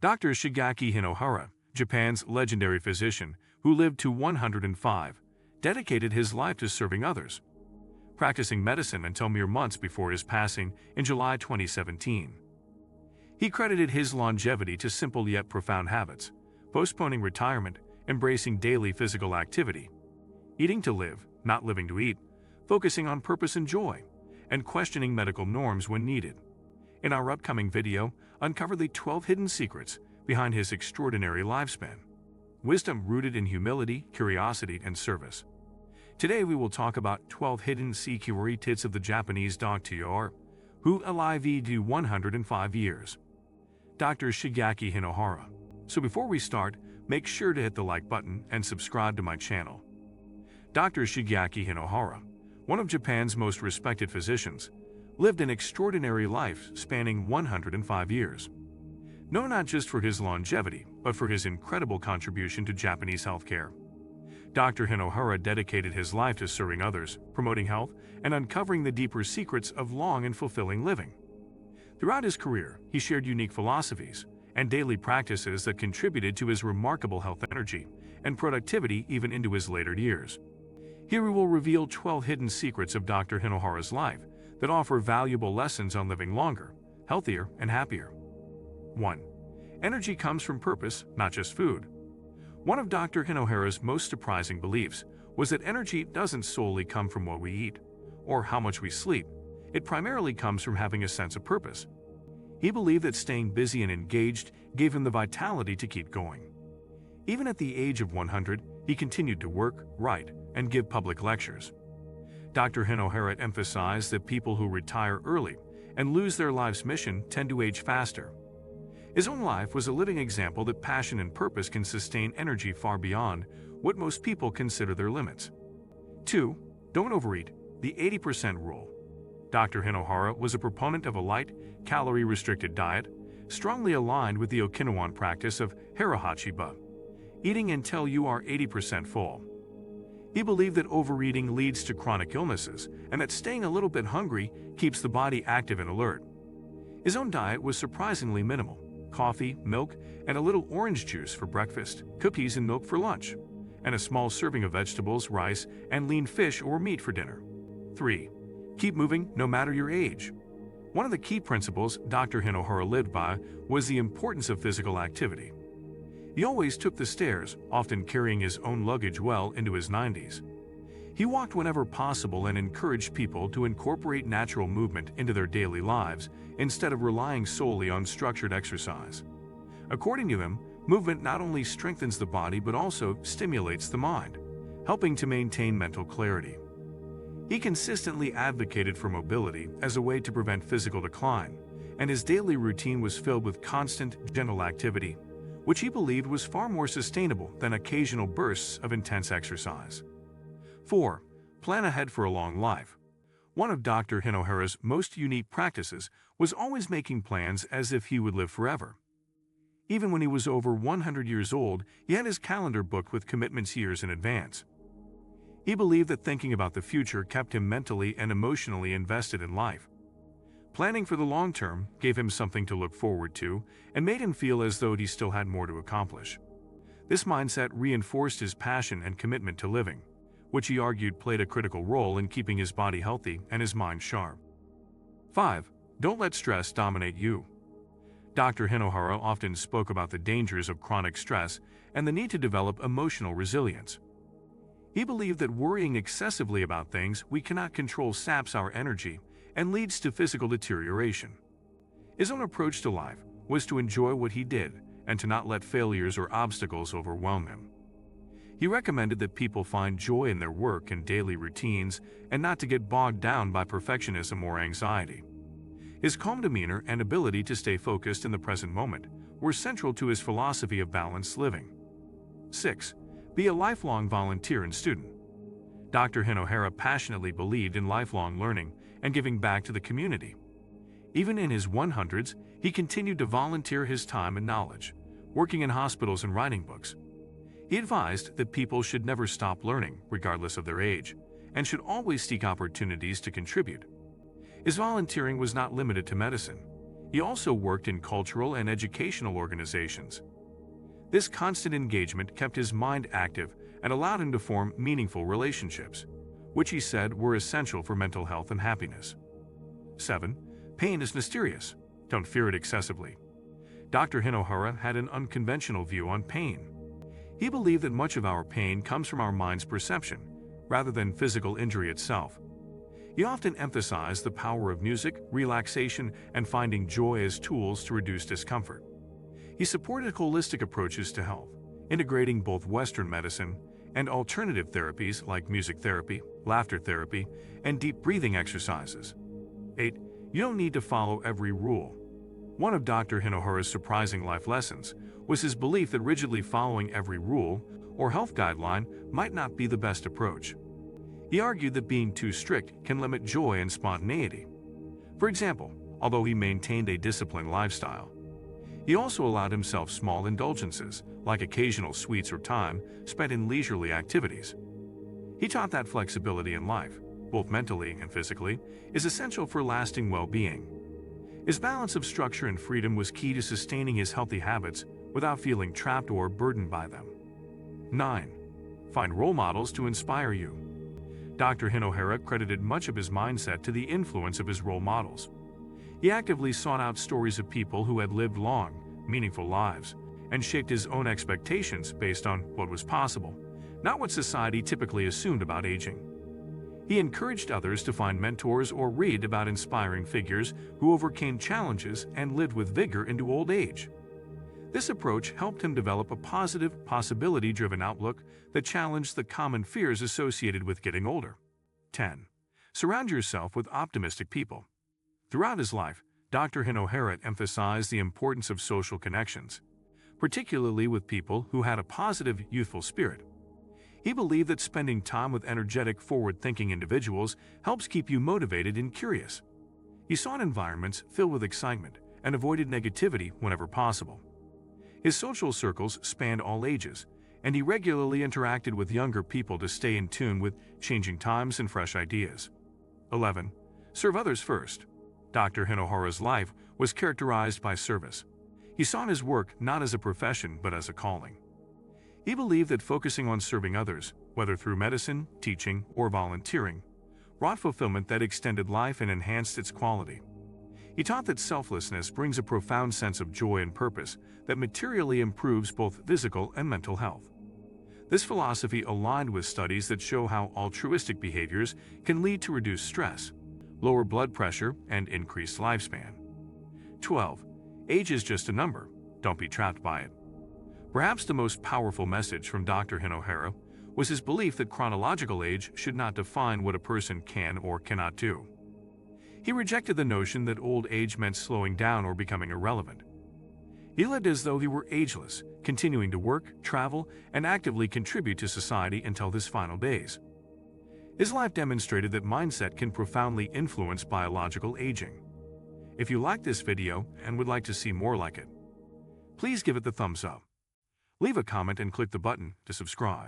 Dr. Shigeaki Hinohara, Japan's legendary physician who lived to 105, dedicated his life to serving others, practicing medicine until mere months before his passing in July 2017. He credited his longevity to simple yet profound habits: postponing retirement, embracing daily physical activity, eating to live, not living to eat, focusing on purpose and joy, and questioning medical norms when needed. In our upcoming video, uncover the 12 hidden secrets behind his extraordinary lifespan. Wisdom rooted in humility, curiosity, and service. Today we will talk about 12 hidden secrets of the Japanese doctor who lived to 105 years. Dr. Shigeaki Hinohara. So before we start, make sure to hit the like button and subscribe to my channel. Dr. Shigeaki Hinohara, one of Japan's most respected physicians, lived an extraordinary life spanning 105 years. Known not just for his longevity, but for his incredible contribution to Japanese healthcare. Dr. Hinohara dedicated his life to serving others, promoting health, and uncovering the deeper secrets of long and fulfilling living. Throughout his career, he shared unique philosophies and daily practices that contributed to his remarkable health, energy, and productivity even into his later years. Here we will reveal 12 hidden secrets of Dr. Hinohara's life that offer valuable lessons on living longer, healthier, and happier. 1. Energy comes from purpose, not just food. One of Dr. Hinohara's most surprising beliefs was that energy doesn't solely come from what we eat or how much we sleep. It primarily comes from having a sense of purpose. He believed that staying busy and engaged gave him the vitality to keep going. Even at the age of 100, he continued to work, write, and give public lectures. Dr. Hinohara emphasized that people who retire early and lose their life's mission tend to age faster. His own life was a living example that passion and purpose can sustain energy far beyond what most people consider their limits. 2. Don't overeat, the 80% rule. Dr. Hinohara was a proponent of a light, calorie-restricted diet, strongly aligned with the Okinawan practice of harahachiba, eating until you are 80% full. He believed that overeating leads to chronic illnesses and that staying a little bit hungry keeps the body active and alert. His own diet was surprisingly minimal: coffee, milk, and a little orange juice for breakfast, cookies and milk for lunch, and a small serving of vegetables, rice, and lean fish or meat for dinner. 3. Keep moving no matter your age. One of the key principles Dr. Hinohara lived by was the importance of physical activity. He always took the stairs, often carrying his own luggage well into his 90s. He walked whenever possible and encouraged people to incorporate natural movement into their daily lives instead of relying solely on structured exercise. According to him, movement not only strengthens the body but also stimulates the mind, helping to maintain mental clarity. He consistently advocated for mobility as a way to prevent physical decline, and his daily routine was filled with constant, gentle activity, which he believed was far more sustainable than occasional bursts of intense exercise. 4. Plan ahead for a long life. One of Dr. Hinohara's most unique practices was always making plans as if he would live forever. Even when he was over 100 years old, he had his calendar booked with commitments years in advance. He believed that thinking about the future kept him mentally and emotionally invested in life. Planning for the long term gave him something to look forward to and made him feel as though he still had more to accomplish. This mindset reinforced his passion and commitment to living, which he argued played a critical role in keeping his body healthy and his mind sharp. 5. Don't let stress dominate you. Dr. Hinohara often spoke about the dangers of chronic stress and the need to develop emotional resilience. He believed that worrying excessively about things we cannot control saps our energy and leads to physical deterioration. His own approach to life was to enjoy what he did and to not let failures or obstacles overwhelm him. He recommended that people find joy in their work and daily routines and not to get bogged down by perfectionism or anxiety. His calm demeanor and ability to stay focused in the present moment were central to his philosophy of balanced living. 6. Be a lifelong volunteer and student. Dr. Hinohara passionately believed in lifelong learning and giving back to the community. Even in his 100s, he continued to volunteer his time and knowledge, working in hospitals and writing books. He advised that people should never stop learning, regardless of their age, and should always seek opportunities to contribute. His volunteering was not limited to medicine. He also worked in cultural and educational organizations. This constant engagement kept his mind active and allowed him to form meaningful relationships, which he said were essential for mental health and happiness. 7. Pain is mysterious. Don't fear it excessively. Dr. Hinohara had an unconventional view on pain. He believed that much of our pain comes from our mind's perception, rather than physical injury itself. He often emphasized the power of music, relaxation, and finding joy as tools to reduce discomfort. He supported holistic approaches to health, integrating both Western medicine and alternative therapies like music therapy, laughter therapy, and deep breathing exercises. 8. You don't need to follow every rule. One of Dr. Hinohara's surprising life lessons was his belief that rigidly following every rule or health guideline might not be the best approach. He argued that being too strict can limit joy and spontaneity. For example, although he maintained a disciplined lifestyle, he also allowed himself small indulgences, like occasional sweets or time spent in leisurely activities. He taught that flexibility in life, both mentally and physically, is essential for lasting well-being. His balance of structure and freedom was key to sustaining his healthy habits without feeling trapped or burdened by them. 9. Find role models to inspire you. Dr. Hinohara credited much of his mindset to the influence of his role models. He actively sought out stories of people who had lived long, meaningful lives, and shaped his own expectations based on what was possible, not what society typically assumed about aging. He encouraged others to find mentors or read about inspiring figures who overcame challenges and lived with vigor into old age. This approach helped him develop a positive, possibility-driven outlook that challenged the common fears associated with getting older. 10. Surround yourself with optimistic people. Throughout his life, Dr. Hinohara emphasized the importance of social connections, particularly with people who had a positive, youthful spirit. He believed that spending time with energetic, forward-thinking individuals helps keep you motivated and curious. He sought environments filled with excitement and avoided negativity whenever possible. His social circles spanned all ages, and he regularly interacted with younger people to stay in tune with changing times and fresh ideas. 11. Serve others first. Dr. Hinohara's life was characterized by service. He saw his work not as a profession but as a calling. He believed that focusing on serving others, whether through medicine, teaching, or volunteering, brought fulfillment that extended life and enhanced its quality. He taught that selflessness brings a profound sense of joy and purpose that materially improves both physical and mental health. This philosophy aligned with studies that show how altruistic behaviors can lead to reduced stress, lower blood pressure, and increased lifespan. 12. Age is just a number. Don't be trapped by it. Perhaps the most powerful message from Dr. Hinohara was his belief that chronological age should not define what a person can or cannot do. He rejected the notion that old age meant slowing down or becoming irrelevant. He lived as though he were ageless, continuing to work, travel, and actively contribute to society until his final days. His life demonstrated that mindset can profoundly influence biological aging. If you liked this video and would like to see more like it, please give it the thumbs up. Leave a comment and click the button to subscribe.